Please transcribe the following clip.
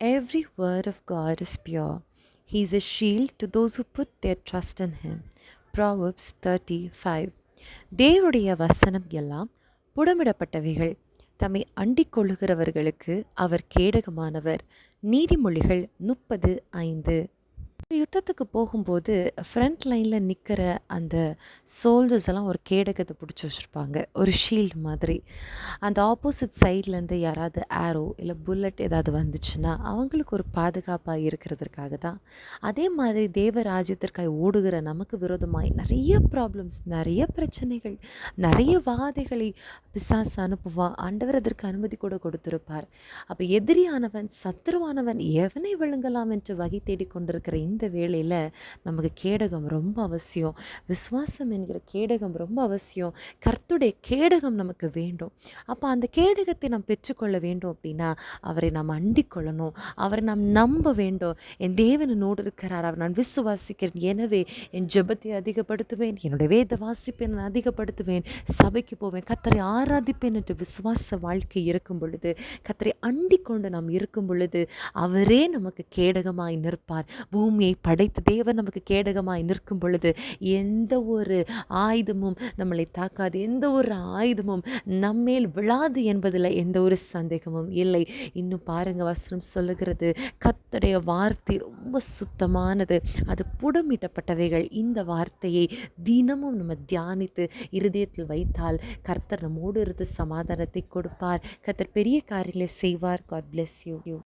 Every word of God is pure. He is a shield to those who put their trust in him. Proverbs 35. தேவனுடைய வசனம் எல்லாம் புடமிடப்பட்டவைகள். தம்மை அண்டிக் கொள்ளுகிறவர்களுக்கு அவர் கேடகமானவர். நீதிமொழிகள் 30:5. யுத்தத்துக்கு போகும்போது ஃப்ரண்ட் லைனில் நிற்கிற அந்த சோல்ஜர்ஸ் எல்லாம் ஒரு கேடகத்தை பிடிச்சி வச்சுருப்பாங்க, ஒரு ஷீல்டு மாதிரி. அந்த ஆப்போசிட் சைட்லேருந்து யாராவது ஆரோ இல்லை புல்லட் ஏதாவது வந்துச்சுன்னா அவங்களுக்கு ஒரு பாதுகாப்பாக இருக்கிறதுக்காக தான். அதே மாதிரி தேவராஜ்யத்திற்காக ஓடுகிற நமக்கு விரோதமாய் நிறைய ப்ராப்ளம்ஸ், நிறைய பிரச்சனைகள், நிறைய வாதைகளை பிசாசு அனுப்புவான். ஆண்டவர் அதற்கு அனுமதி கூட கொடுத்திருப்பார். அப்போ எதிரியானவன், சத்துருவானவன் எவனை விழுங்கலாம் என்று வகை தேடிக்கொண்டிருக்கிற இந்த வேளையில் நமக்கு கேடகம் ரொம்ப அவசியம். விசுவாசம் என்கிற கேடகம் ரொம்ப அவசியம். கர்த்தருடைய கேடகம் நமக்கு வேண்டும். அப்போ அந்த கேடகத்தை நாம் பெற்றுக்கொள்ள வேண்டும் அப்படின்னா அவரை நாம் அண்டிக் கொள்ளணும், அவரை நாம் நம்ப வேண்டும். என் தேவன் என்னோடு இருக்கிறார், அவர் நான் விசுவாசிக்கிறேன், எனவே என் ஜெபத்தை அதிகப்படுத்துவேன், என்னுடைய வேத வாசிப்பை நான் அதிகப்படுத்துவேன், சபைக்கு போவேன், கர்த்தரை ஆராதிப்பேன் என்று விசுவாச வாழ்க்கை இருக்கும் பொழுது, கர்த்தரை அண்டிக் கொண்டு நாம் இருக்கும் பொழுது அவரே நமக்கு கேடகமாய் நிற்பார். பூமியை படைத்த தேவன் நமக்கு கேடகமாய் நிற்கும் பொழுது எந்த ஒரு ஆயுதமும் நம்மளை தாக்காது, எந்த ஒரு ஆயுதமும் நம்மேல் விழாது என்பதில் எந்த ஒரு சந்தேகமும் இல்லை. இன்னும் பாருங்க, வசனம் சொல்லுகிறது கர்த்தருடைய வார்த்தை ரொம்ப சுத்தமானது, அது புடமிட்டப்பட்டவைகள். இந்த வார்த்தையை தினமும் நம்ம தியானித்து இருதயத்தில் வைத்தால் கர்த்தர் நம்மோடு இருந்து சமாதானத்தை கொடுப்பார். கர்த்தர் பெரிய காரியங்களை செய்வார். God bless you.